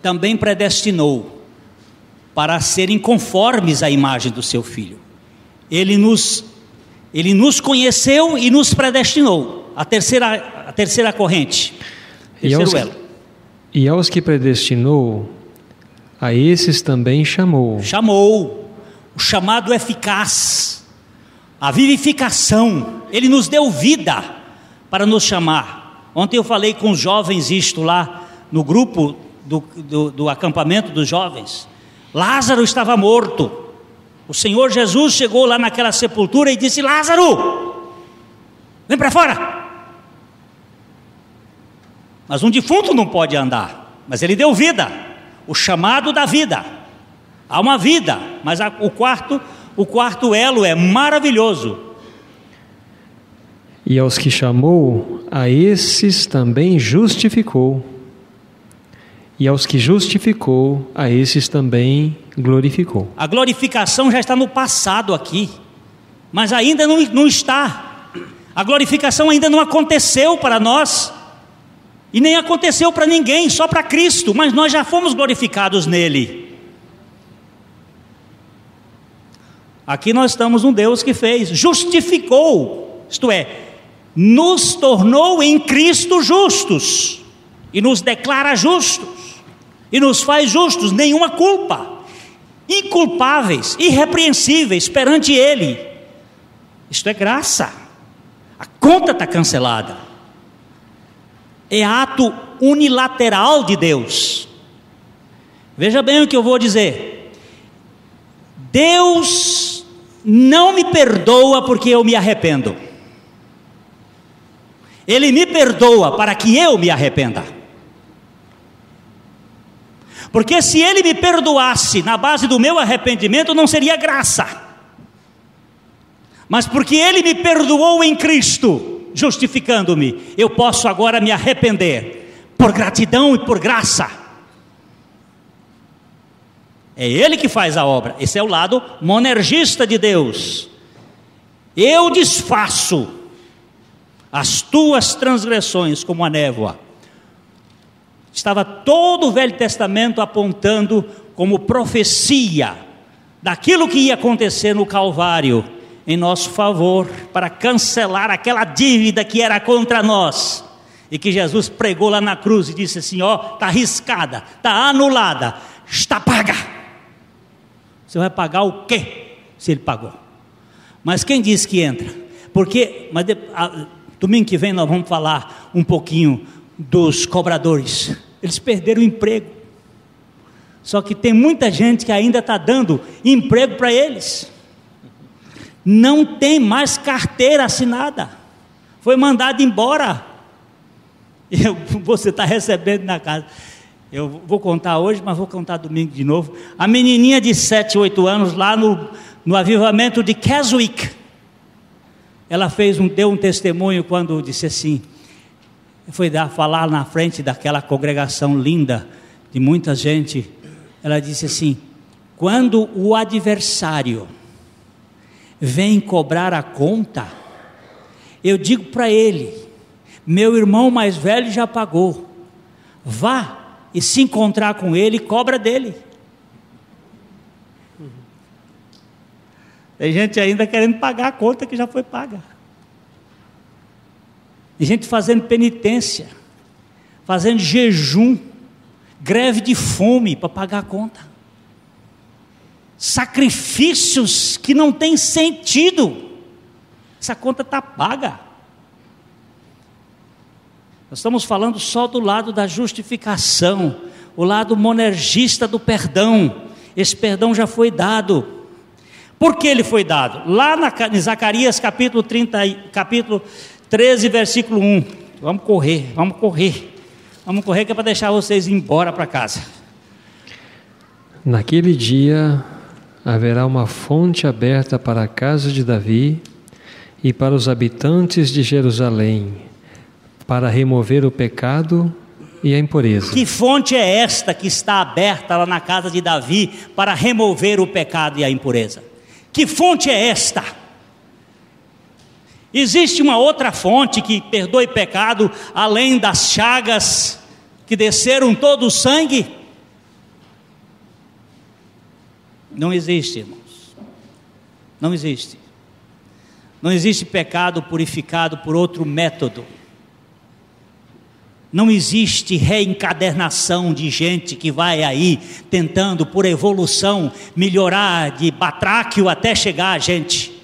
também predestinou para serem conformes à imagem do seu Filho. Ele nos conheceu e nos predestinou. A terceira corrente, terceiro elo. E aos que predestinou, a esses também chamou. Chamou, o chamado eficaz, a vivificação. Ele nos deu vida para nos chamar. Ontem eu falei com os jovens isto lá, no grupo do acampamento dos jovens. Lázaro estava morto. O Senhor Jesus chegou lá naquela sepultura e disse: Lázaro, vem para fora. Mas um defunto não pode andar, mas ele deu vida, o chamado da vida. Há uma vida, mas o quarto elo é maravilhoso. E aos que chamou, a esses também justificou. E aos que justificou, a esses também glorificou. A glorificação já está no passado aqui, mas ainda não está. A glorificação ainda não aconteceu para nós, e nem aconteceu para ninguém, só para Cristo, mas nós já fomos glorificados nele. Aqui nós estamos um Deus que fez, justificou, isto é, nos tornou em Cristo justos, e nos declara justos, e nos faz justos, nenhuma culpa, inculpáveis, irrepreensíveis perante Ele. Isto é graça, a conta está cancelada, é ato unilateral de Deus. Veja bem o que eu vou dizer: Deus não me perdoa porque eu me arrependo, Ele me perdoa para que eu me arrependa. Porque se Ele me perdoasse na base do meu arrependimento, não seria graça. Mas porque Ele me perdoou em Cristo, justificando-me, eu posso agora me arrepender, por gratidão e por graça. É Ele que faz a obra. Esse é o lado monergista de Deus. Eu desfaço as tuas transgressões como a névoa. Estava todo o Velho Testamento apontando como profecia daquilo que ia acontecer no Calvário em nosso favor, para cancelar aquela dívida que era contra nós, e que Jesus pregou lá na cruz e disse assim: ó, está riscada, está anulada, está paga. Você vai pagar o quê se Ele pagou? Mas quem disse que entra? Porque domingo que vem nós vamos falar um pouquinho dos cobradores. Eles perderam o emprego, só que tem muita gente que ainda está dando emprego para eles. Não tem mais carteira assinada, foi mandado embora. Você está recebendo na casa. Eu vou contar hoje, mas vou contar domingo de novo. A menininha de 7, 8 anos lá no avivamento de Keswick, ela deu um testemunho quando disse assim, foi falar na frente daquela congregação linda, de muita gente. Ela disse assim: quando o adversário vem cobrar a conta, eu digo para ele: meu irmão mais velho já pagou, vá e se encontrar com ele e cobra dele. Tem gente ainda querendo pagar a conta que já foi paga. Tem gente fazendo penitência, fazendo jejum, greve de fome para pagar a conta. Sacrifícios que não têm sentido. Essa conta está paga. Nós estamos falando só do lado da justificação, o lado monergista do perdão. Esse perdão já foi dado. Por que ele foi dado? Lá em Zacarias capítulo 13, versículo 1. Vamos correr que é para deixar vocês ir embora para casa. Naquele dia haverá uma fonte aberta para a casa de Davi e para os habitantes de Jerusalém, para remover o pecado e a impureza. Que fonte é esta que está aberta lá na casa de Davi para remover o pecado e a impureza? Que fonte é esta? Existe uma outra fonte que perdoe pecado, além das chagas que desceram todo o sangue? Não existe, irmãos. Não existe. Não existe pecado purificado por outro método. Não existe reencadernação de gente que vai aí tentando por evolução melhorar de batráquio até chegar a gente.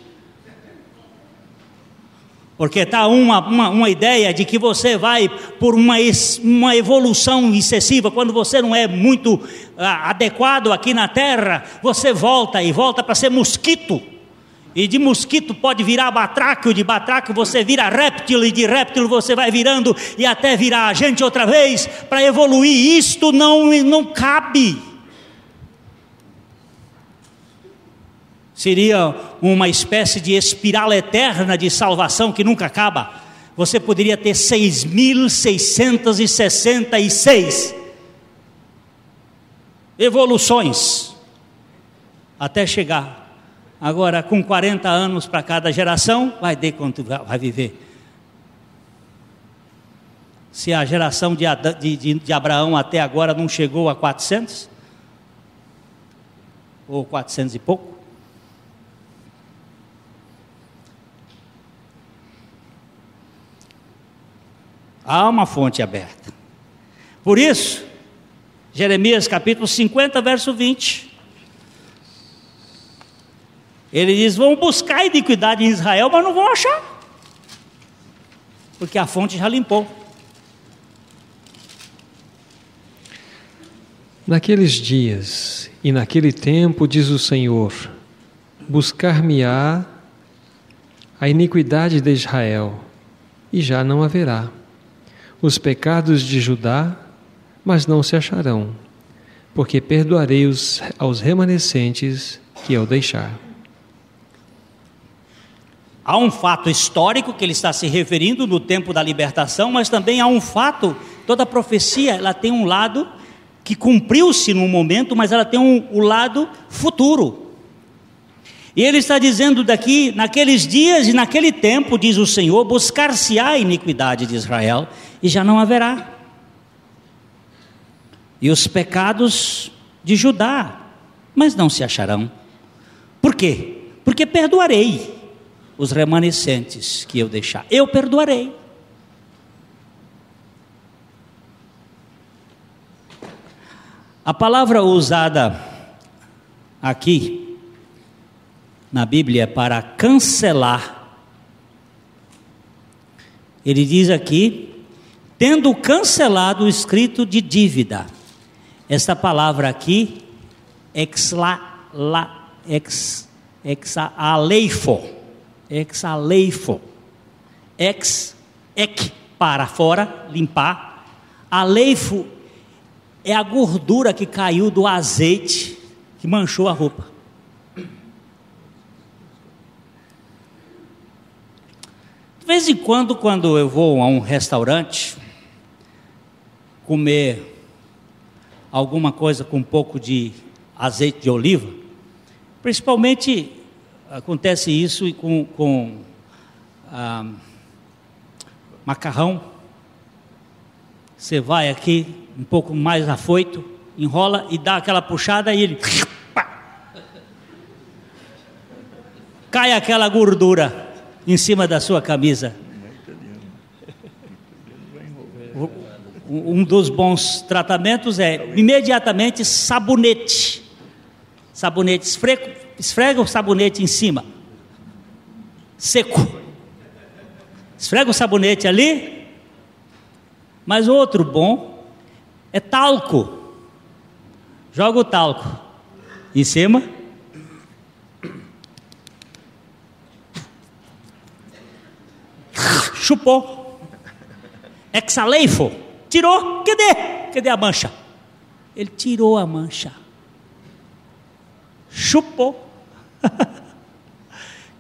Porque está uma ideia de que você vai por uma evolução excessiva. Quando você não é muito adequado aqui na terra, você volta para ser mosquito. E de mosquito pode virar batráquio, de batráquio você vira réptil, e de réptil você vai virando e até virar a gente outra vez. Para evoluir, isto não cabe. Seria uma espécie de espiral eterna de salvação que nunca acaba. Você poderia ter 6.666 evoluções até chegar. Agora, com 40 anos para cada geração, vai ver quanto vai viver. Se a geração de Abraão até agora não chegou a 400, ou 400 e pouco, há uma fonte aberta. Por isso, Jeremias capítulo 50, verso 20, ele diz: vão buscar a iniquidade em Israel, mas não vão achar, porque a fonte já limpou. Naqueles dias e naquele tempo, diz o Senhor, buscar-me-á a iniquidade de Israel, e já não haverá. Os pecados de Judá, mas não se acharão, porque perdoarei aos remanescentes que eu deixar. Há um fato histórico que ele está se referindo no tempo da libertação, mas também há um fato, toda profecia ela tem um lado que cumpriu-se num momento, mas ela tem um lado futuro. E ele está dizendo daqui, naqueles dias e naquele tempo, diz o Senhor, buscar-se-á a iniquidade de Israel, e já não haverá. E os pecados de Judá, mas não se acharão. Por quê? Porque perdoarei os remanescentes que eu deixar. Eu perdoarei. A palavra usada aqui na Bíblia para cancelar, ele diz aqui, tendo cancelado o escrito de dívida. Esta palavra aqui, exaleifo, para fora, limpar. Aleifo é a gordura que caiu do azeite que manchou a roupa. De vez em quando eu vou a um restaurante comer alguma coisa com um pouco de azeite de oliva, principalmente acontece isso com macarrão. Você vai aqui um pouco mais afoito, enrola e dá aquela puxada e ele cai aquela gordura em cima da sua camisa. Um dos bons tratamentos é imediatamente sabonete, esfrega o sabonete em cima, seco, esfrega o sabonete ali. Mas outro bom é talco, joga o talco em cima, chupou, exaleifo, tirou, cadê a mancha? Ele tirou a mancha, chupou.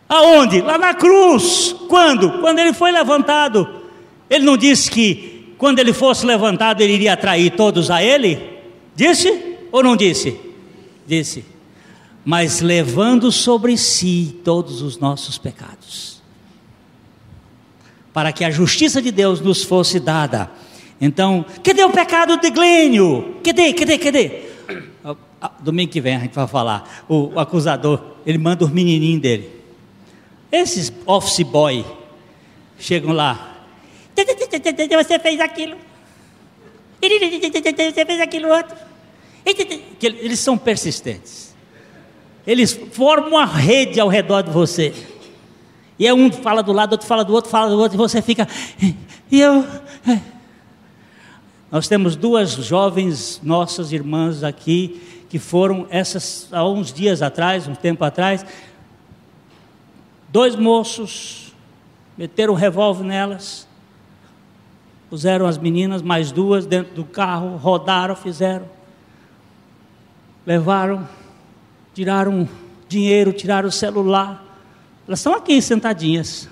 Aonde? Lá na cruz. Quando? Quando ele foi levantado. Ele não disse que quando ele fosse levantado ele iria atrair todos a ele? Disse ou não disse? Disse. Mas levando sobre si todos os nossos pecados, para que a justiça de Deus nos fosse dada. Então, cadê o pecado de Glênio? Cadê? Domingo que vem a gente vai falar. O acusador, ele manda os menininhos dele. Esses office boy chegam lá. Você fez aquilo. Você fez aquilo outro. Eles são persistentes. Eles formam uma rede ao redor de você. E é um fala do lado, outro fala do outro, e você fica... Nós temos 2 jovens nossas irmãs aqui, que foram há uns dias atrás, um tempo atrás, 2 moços, meteram um revólver nelas, puseram as meninas, mais 2 dentro do carro, rodaram, levaram, tiraram dinheiro, tiraram o celular. Elas estão aqui sentadinhas,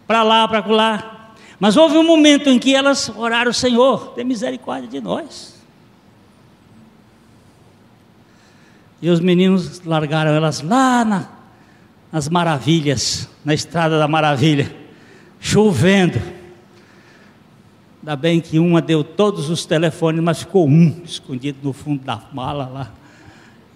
para lá, para lá. Mas houve um momento em que elas oraram: Senhor, tem misericórdia de nós. E os meninos largaram elas lá nas Maravilhas, na Estrada da Maravilha, chovendo. Ainda bem que uma deu todos os telefones, mas ficou um escondido no fundo da mala lá.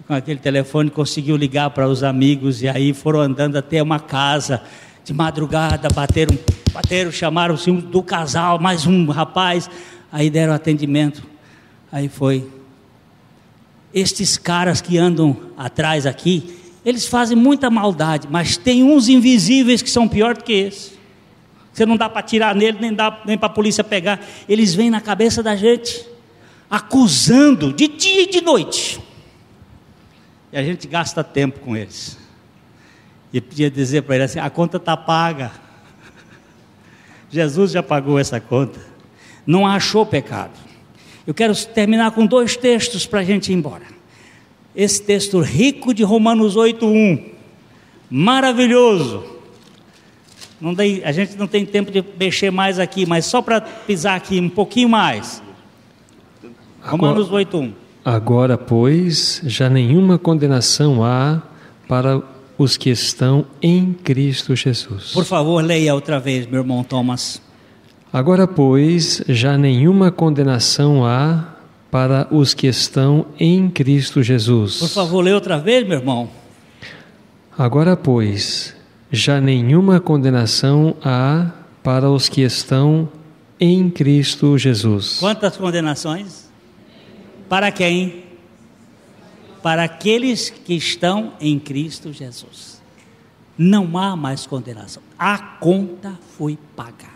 Com aquele telefone conseguiu ligar para os amigos, e aí foram andando até uma casa. De madrugada bateram, chamaram-se do casal, mais um rapaz, aí deram atendimento. Aí foi. Estes caras que andam atrás aqui, eles fazem muita maldade, mas tem uns invisíveis que são pior do que esse. Você não dá para tirar nele, nem para a polícia pegar. Eles vêm na cabeça da gente, acusando de dia e de noite. E a gente gasta tempo com eles. E podia dizer para ele assim: a conta está paga. Jesus já pagou essa conta. Não achou pecado. Eu quero terminar com 2 textos para a gente ir embora. Esse texto rico de Romanos 8:1, maravilhoso. A gente não tem tempo de mexer mais aqui, mas só para pisar aqui um pouquinho mais. Romanos 8:1. Agora, pois, já nenhuma condenação há para os que estão em Cristo Jesus. Por favor, leia outra vez, meu irmão Thomas. Agora, pois, já nenhuma condenação há para os que estão em Cristo Jesus. Por favor, leia outra vez, meu irmão. Agora, pois, já nenhuma condenação há para os que estão em Cristo Jesus. Quantas condenações? Para quem? Para aqueles que estão em Cristo Jesus. Não há mais condenação. A conta foi paga.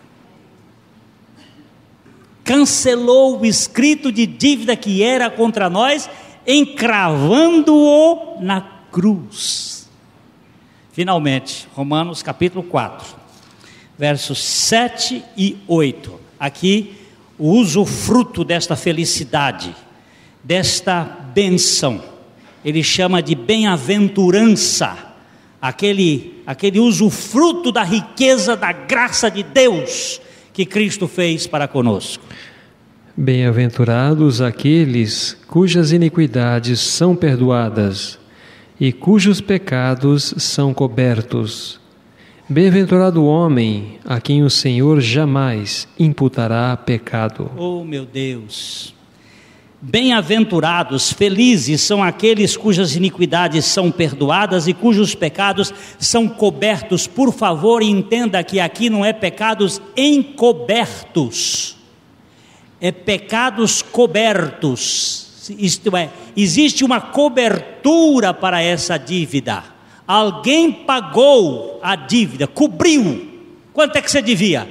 Cancelou o escrito de dívida que era contra nós, encravando-o na cruz. Finalmente, Romanos capítulo 4, versos 7 e 8. Aqui, o usufruto desta felicidade, desta bênção. Ele chama de bem-aventurança, aquele usufruto da riqueza da graça de Deus que Cristo fez para conosco. Bem-aventurados aqueles cujas iniquidades são perdoadas e cujos pecados são cobertos. Bem-aventurado o homem a quem o Senhor jamais imputará pecado. Oh, meu Deus! Bem-aventurados, felizes são aqueles cujas iniquidades são perdoadas e cujos pecados são cobertos. Por favor, entenda que aqui não é pecados encobertos, é pecados cobertos. Isto é, existe uma cobertura para essa dívida. Alguém pagou a dívida, cobriu. Quanto é que você devia?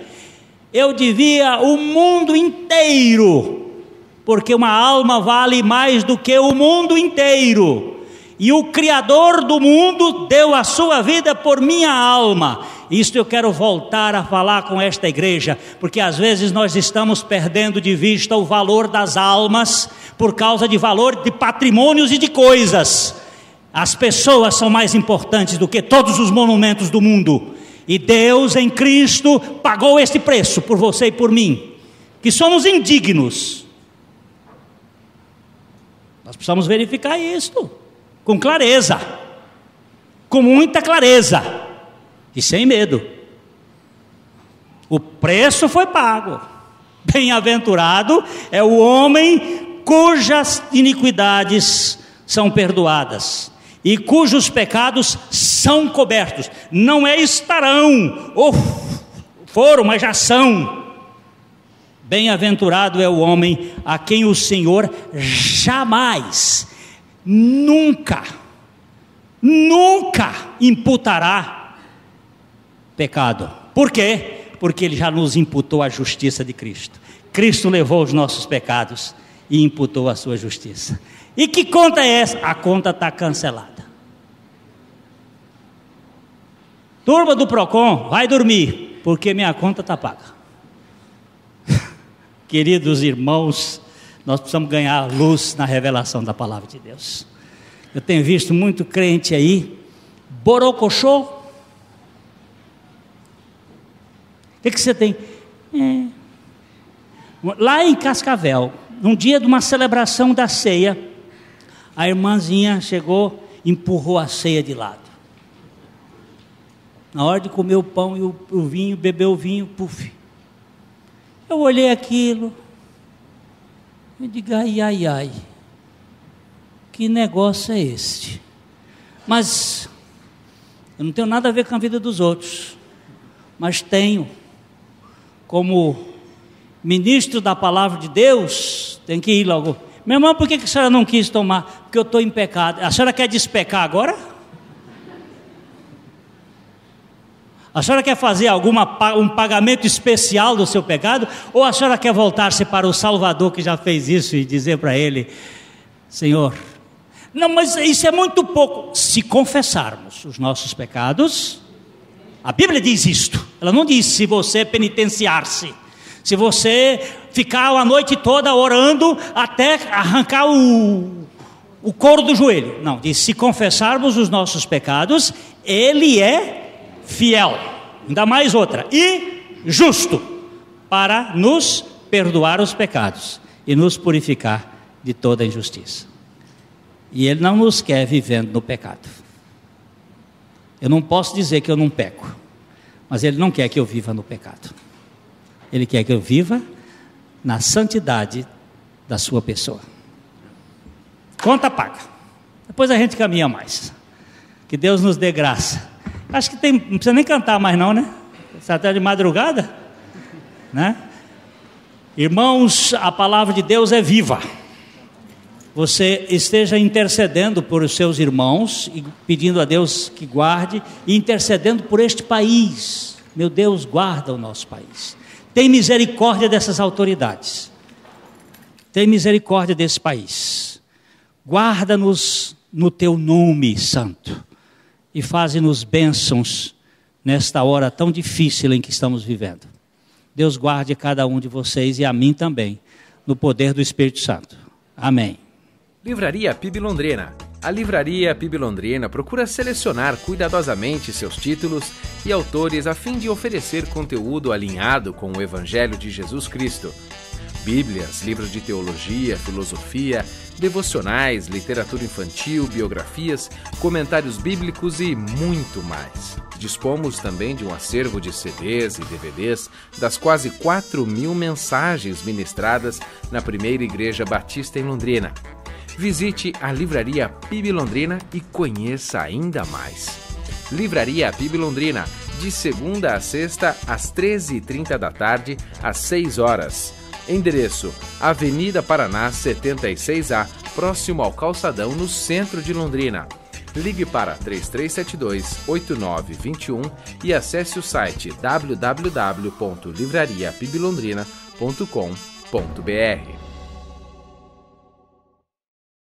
Eu devia o mundo inteiro, porque uma alma vale mais do que o mundo inteiro, e o Criador do mundo deu a sua vida por minha alma. Isto eu quero voltar a falar com esta igreja, porque às vezes nós estamos perdendo de vista o valor das almas, por causa de valor de patrimônios e de coisas. As pessoas são mais importantes do que todos os monumentos do mundo, e Deus em Cristo pagou este preço por você e por mim, que somos indignos. Nós precisamos verificar isto com clareza, com muita clareza e sem medo. O preço foi pago. Bem-aventurado é o homem cujas iniquidades são perdoadas e cujos pecados são cobertos. Não é estarão, ou foram, mas já são. Bem-aventurado é o homem a quem o Senhor jamais, nunca imputará pecado. Por quê? Porque Ele já nos imputou a justiça de Cristo. Cristo levou os nossos pecados e imputou a sua justiça. E que conta é essa? A conta está cancelada. Turma do Procon, vai dormir, porque minha conta está paga. Queridos irmãos, nós precisamos ganhar luz na revelação da palavra de Deus. Eu tenho visto muito crente aí, borocochô. O que você tem? Lá em Cascavel, num dia de uma celebração da ceia, a irmãzinha chegou, empurrou a ceia de lado. Na hora de comer o pão e o vinho, beber o vinho, puf. Eu olhei aquilo, eu digo, ai, que negócio é este? Mas eu não tenho nada a ver com a vida dos outros, mas tenho, como ministro da palavra de Deus, tem que ir logo. Meu irmão, por que a senhora não quis tomar? Porque eu estou em pecado. A senhora quer despecar agora? A senhora quer fazer um pagamento especial do seu pecado? Ou a senhora quer voltar-se para o Salvador que já fez isso e dizer para Ele, Senhor, não, mas isso é muito pouco. Se confessarmos os nossos pecados, a Bíblia diz isto, ela não diz se você penitenciar-se, se você ficar a noite toda orando até arrancar o couro do joelho. Não, diz se confessarmos os nossos pecados, Ele é fiel, ainda mais outra, e justo, para nos perdoar os pecados e nos purificar de toda injustiça. E Ele não nos quer vivendo no pecado. Eu não posso dizer que eu não peco, mas Ele não quer que eu viva no pecado. Ele quer que eu viva na santidade da sua pessoa. Conta paga. Depois a gente caminha mais. Que Deus nos dê graça. Acho que não precisa nem cantar mais não, né? Está até de madrugada, né? Irmãos, a palavra de Deus é viva. Você esteja intercedendo por os seus irmãos e pedindo a Deus que guarde, e intercedendo por este país. Meu Deus, guarda o nosso país. Tem misericórdia dessas autoridades. Tem misericórdia desse país. Guarda-nos no teu nome santo. E faze-nos bênçãos nesta hora tão difícil em que estamos vivendo. Deus guarde cada um de vocês e a mim também, no poder do Espírito Santo. Amém. Livraria PIB Londrina. A Livraria PIB Londrina procura selecionar cuidadosamente seus títulos e autores a fim de oferecer conteúdo alinhado com o Evangelho de Jesus Cristo. Bíblias, livros de teologia, filosofia, devocionais, literatura infantil, biografias, comentários bíblicos e muito mais. Dispomos também de um acervo de CDs e DVDs das quase 4.000 mensagens ministradas na Primeira Igreja Batista em Londrina. Visite a Livraria PIB Londrina e conheça ainda mais. Livraria PIB Londrina, de segunda a sexta, às 13h30 da tarde, às 6 horas. Endereço: Avenida Paraná 76A, próximo ao Calçadão, no centro de Londrina. Ligue para 3372-8921 e acesse o site www.livrariapiblondrina.com.br.